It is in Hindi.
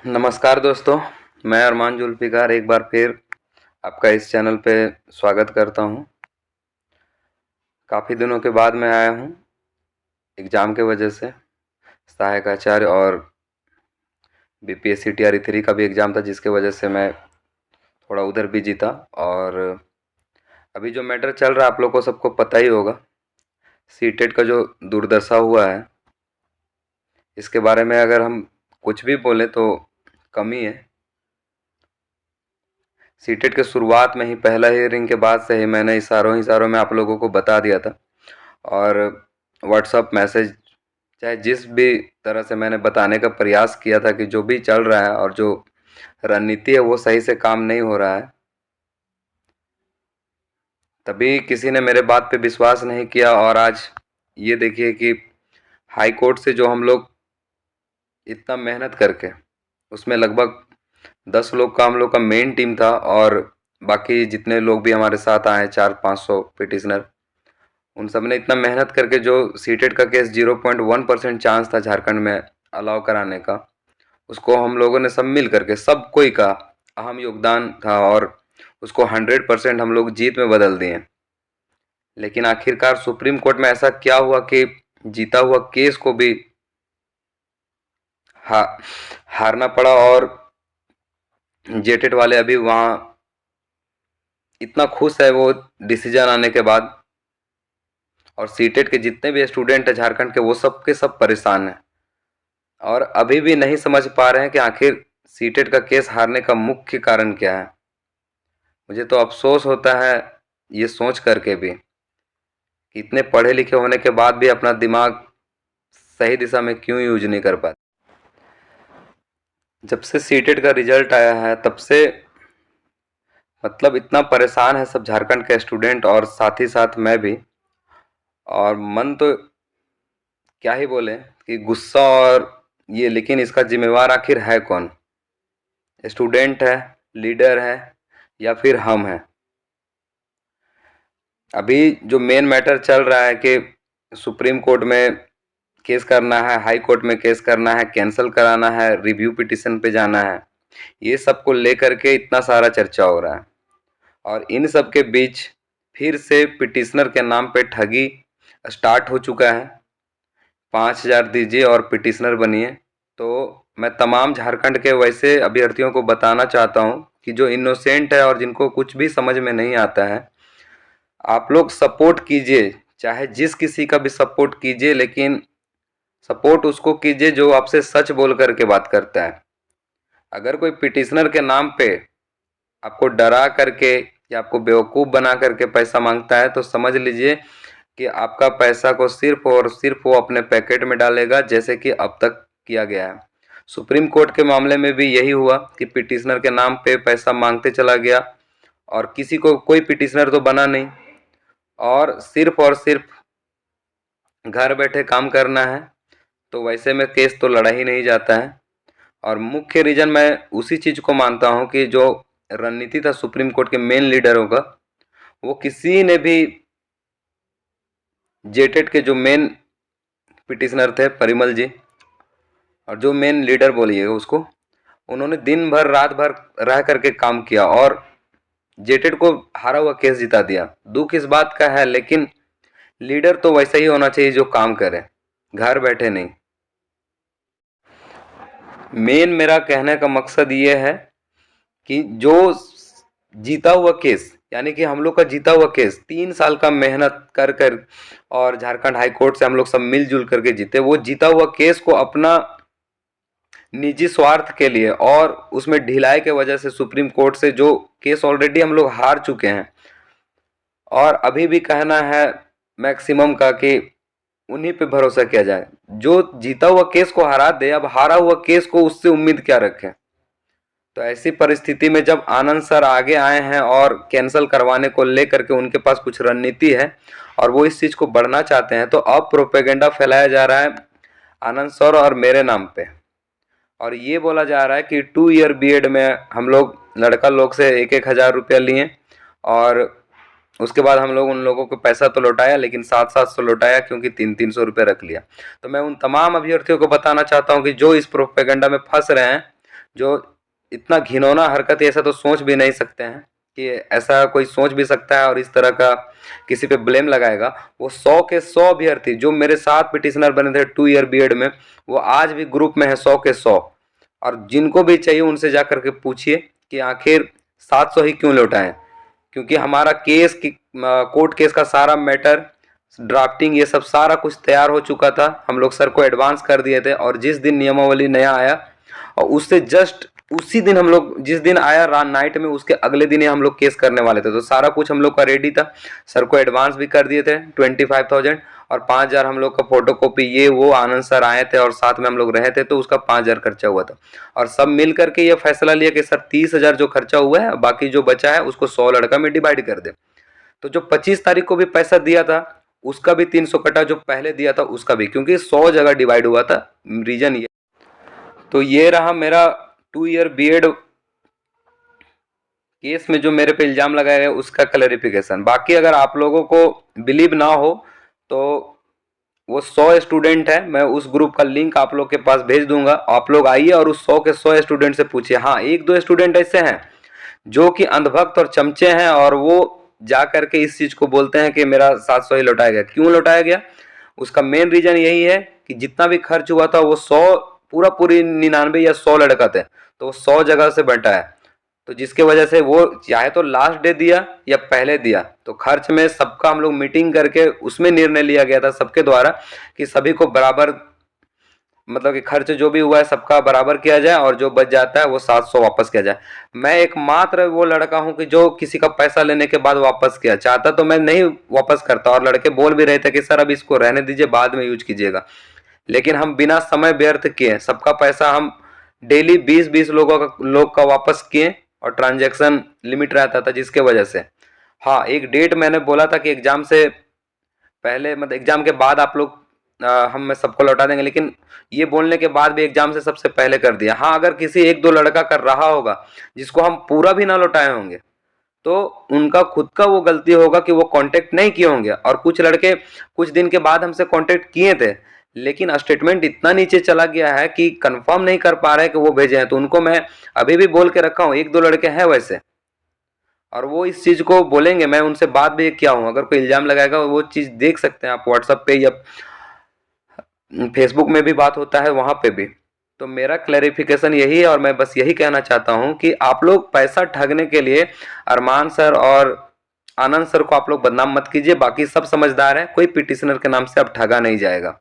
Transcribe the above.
नमस्कार दोस्तों, मैं अरमान जुल्फ़िकार एक बार फिर आपका इस चैनल पे स्वागत करता हूँ। काफ़ी दिनों के बाद मैं आया हूँ एग्ज़ाम के वजह से। सहायक आचार्य और बीपीएससी टीआरई 3 का भी एग्ज़ाम था, जिसके वजह से मैं थोड़ा उधर बिजी था। और अभी जो मैटर चल रहा है आप लोग को सबको पता ही होगा, सीटेट का जो दुर्दशा हुआ है, इसके बारे में अगर हम कुछ भी बोलें तो कम ही है। सीटेट के शुरुआत में ही पहला हियरिंग के बाद से ही मैंने इशारों में आप लोगों को बता दिया था, और व्हाट्सअप मैसेज चाहे जिस भी तरह से मैंने बताने का प्रयास किया था कि जो भी चल रहा है और जो रणनीति है वो सही से काम नहीं हो रहा है। तभी किसी ने मेरे बात पे विश्वास नहीं किया, और आज ये देखिए कि हाई कोर्ट से जो हम लोग इतना मेहनत करके, उसमें लगभग 10 लोग का हम लोग का मेन टीम था, और बाकी जितने लोग भी हमारे साथ आए 400-500 पिटिशनर, उन सब ने इतना मेहनत करके जो सीटेट का केस 0.1% चांस था झारखंड में अलाउ कराने का, उसको हम लोगों ने सब मिल करके, सब कोई का अहम योगदान था, और उसको 100% हम लोग जीत में बदल दिए। लेकिन आखिरकार सुप्रीम कोर्ट में ऐसा क्या हुआ कि जीता हुआ केस को भी हारना पड़ा, और जेटेट वाले अभी वहाँ इतना खुश है वो डिसीजन आने के बाद, और सीटेट के जितने भी स्टूडेंट हैं झारखंड के, वो सब के सब परेशान हैं, और अभी भी नहीं समझ पा रहे हैं कि आखिर सीटेट का केस हारने का मुख्य कारण क्या है। मुझे तो अफसोस होता है ये सोच करके भी कि इतने पढ़े लिखे होने के बाद भी अपना दिमाग सही दिशा में क्यों यूज नहीं कर पाते। जब से सीटेट का रिजल्ट आया है तब से मतलब इतना परेशान है सब झारखंड के स्टूडेंट, और साथ ही साथ मैं भी। और मन तो क्या ही बोले कि गुस्सा और ये, लेकिन इसका जिम्मेवार आखिर है कौन? स्टूडेंट है, लीडर है, या फिर हम हैं? अभी जो मेन मैटर चल रहा है कि सुप्रीम कोर्ट में केस करना है, हाई कोर्ट में केस करना है, कैंसिल कराना है, रिव्यू पिटिशन पे जाना है, ये सब को लेकर के इतना सारा चर्चा हो रहा है। और इन सब के बीच फिर से पिटिशनर के नाम पे ठगी स्टार्ट हो चुका है। 5,000 दीजिए और पिटिशनर बनिए। तो मैं तमाम झारखंड के वैसे अभ्यर्थियों को बताना चाहता हूँ कि जो इनोसेंट है और जिनको कुछ भी समझ में नहीं आता है, आप लोग सपोर्ट कीजिए, चाहे जिस किसी का भी सपोर्ट कीजिए, लेकिन सपोर्ट उसको कीजिए जो आपसे सच बोल करके बात करता है। अगर कोई पिटिशनर के नाम पे आपको डरा करके या आपको बेवकूफ़ बना करके पैसा मांगता है, तो समझ लीजिए कि आपका पैसा को सिर्फ और सिर्फ वो अपने पैकेट में डालेगा, जैसे कि अब तक किया गया है। सुप्रीम कोर्ट के मामले में भी यही हुआ कि पिटिशनर के नाम पे पैसा मांगते चला गया, और किसी को कोई पिटिशनर तो बना नहीं, और सिर्फ घर बैठे काम करना है। तो वैसे में केस तो लड़ा ही नहीं जाता है। और मुख्य रीज़न मैं उसी चीज़ को मानता हूँ कि जो रणनीति था सुप्रीम कोर्ट के मेन लीडरों का, वो किसी ने भी जेटेट के जो मेन पिटिशनर थे परिमल जी, और जो मेन लीडर बोलिएगा उसको, उन्होंने दिन भर रात भर रह करके काम किया और जेटेट को हारा हुआ केस जिता दिया। दुख इस बात का है, लेकिन लीडर तो वैसा ही होना चाहिए जो काम करे, घर बैठे नहीं। मेन मेरा कहने का मकसद ये है कि जो जीता हुआ केस, यानी कि हम लोग का जीता हुआ केस 3 साल का मेहनत कर कर और झारखंड हाई कोर्ट से हम लोग सब मिलजुल करके जीते, वो जीता हुआ केस को अपना निजी स्वार्थ के लिए और उसमें ढिलाई के वजह से सुप्रीम कोर्ट से जो केस ऑलरेडी हम लोग हार चुके हैं, और अभी भी कहना है मैक्सिमम का कि उन्हीं पे भरोसा किया जाए। जो जीता हुआ केस को हरा दे, अब हारा हुआ केस को उससे उम्मीद क्या रखें? तो ऐसी परिस्थिति में जब आनंद सर आगे आए हैं और कैंसिल करवाने को लेकर के उनके पास कुछ रणनीति है और वो इस चीज़ को बढ़ना चाहते हैं, तो अब प्रोपेगेंडा फैलाया जा रहा है आनंद सर और मेरे नाम पे, और ये बोला जा रहा है कि 2 ईयर बीएड में हम लोग लड़का लोग से 1-1 हज़ार रुपया लिए, और उसके बाद हम लोग उन लोगों को पैसा तो लौटाया, लेकिन 700-700 लौटाया, क्योंकि 300-300 रुपये रख लिया। तो मैं उन तमाम अभ्यर्थियों को बताना चाहता हूं कि जो इस प्रोपेगेंडा में फंस रहे हैं, जो इतना घिनौना हरकत है, ऐसा तो सोच भी नहीं सकते हैं कि ऐसा कोई सोच भी सकता है और इस तरह का किसी पे ब्लेम लगाएगा। वो 100 के 100 अभ्यर्थी जो मेरे साथ पिटिशनर बने थे 2 ईयर बीएड में, वो आज भी ग्रुप में है 100 के 100। और जिनको भी चाहिए उनसे जा करके पूछिए कि आखिर 700 ही क्यों लौटाएं, क्योंकि हमारा केस की कोर्ट केस का सारा मैटर, ड्राफ्टिंग, ये सब सारा कुछ तैयार हो चुका था। हम लोग सर को एडवांस कर दिए थे और जिस दिन नियमावली नया आया और उससे जस्ट उसी दिन हम लोग, जिस दिन आया नाइट में, उसके अगले दिन ही हम लोग केस करने वाले थे। तो सारा कुछ हम लोग का रेडी था। सर को एडवांस भी कर दिए थे 25,000 और 5,000 हम लोग का फोटो कॉपी, ये वो आनंद सर आए थे और साथ में हम लोग रहे थे, तो उसका 5,000 खर्चा हुआ था। और सब मिल करके ये फैसला लिया कि सर 30,000 जो खर्चा हुआ है, बाकी जो बचा है उसको 100 लड़का में डिवाइड कर दे। तो जो 25 तारीख को भी पैसा दिया था उसका भी 300 कटा, जो पहले दिया था उसका भी, क्योंकि 100 जगह डिवाइड हुआ था। रीजन ये। तो ये रहा मेरा 2 ईयर बीएड केस में जो मेरे पे इल्जाम लगाया गया उसका क्लैरिफिकेशन। बाकी अगर आप लोगों को बिलीव ना हो तो वो 100 स्टूडेंट है, मैं उस ग्रुप का लिंक आप लोग के पास भेज दूंगा। आप लोग आइए और उस 100 के 100 स्टूडेंट से पूछिए। हाँ, 1-2 स्टूडेंट ऐसे हैं जो कि अंधभक्त और चमचे हैं और वो जा करके इस चीज को बोलते हैं कि मेरा 700 ही लौटाया गया। क्यों लौटाया गया? उसका मेन रीजन यही है कि जितना भी खर्च हुआ था वो 100 पूरी 99 या 100 लड़का थे, तो वो 100 जगह से बंटा है। तो जिसके वजह से वो चाहे तो लास्ट डे दिया या पहले दिया, तो खर्च में सबका हम लोग मीटिंग करके उसमें निर्णय लिया गया था सबके द्वारा कि सभी को बराबर, मतलब कि खर्च जो भी हुआ है सबका बराबर किया जाए और जो बच जाता है वो 700 वापस किया जाए। मैं एकमात्र वो लड़का हूं कि जो किसी का पैसा लेने के बाद वापस किया। चाहता तो मैं नहीं वापस करता और लड़के बोल भी रहे थे कि सर अब इसको रहने दीजिए, बाद में यूज कीजिएगा। लेकिन हम बिना समय व्यर्थ किए सबका पैसा हम डेली 20-20 लोग का वापस किए और ट्रांजैक्शन लिमिट रहता था, जिसके वजह से हाँ, एक डेट मैंने बोला था कि एग्जाम से पहले, मतलब एग्जाम के बाद आप लोग हम सबको लौटा देंगे, लेकिन ये बोलने के बाद भी एग्जाम से सबसे पहले कर दिया। हाँ, अगर किसी 1-2 लड़का कर रहा होगा जिसको हम पूरा भी ना लौटाए होंगे तो उनका खुद का वो गलती होगा कि वो कांटेक्ट नहीं किए होंगे। और कुछ लड़के कुछ दिन के बाद हमसे कांटेक्ट किए थे, लेकिन स्टेटमेंट इतना नीचे चला गया है कि कंफर्म नहीं कर पा रहे कि वो भेजे हैं। तो उनको मैं अभी भी बोल के रखा हूँ। 1-2 लड़के हैं वैसे, और वो इस चीज को बोलेंगे। मैं उनसे बात भी किया हूँ, अगर कोई इल्जाम लगाएगा वो चीज देख सकते हैं आप व्हाट्सएप पे या फेसबुक में भी बात होता है, वहां पे भी। तो मेरा क्लैरिफिकेशन यही है और मैं बस यही कहना चाहता हूं कि आप लोग पैसा ठगने के लिए अरमान सर और आनंद सर को आप लोग बदनाम मत कीजिए। बाकी सब समझदार हैं, कोई पिटिशनर के नाम से अब ठगा नहीं जाएगा।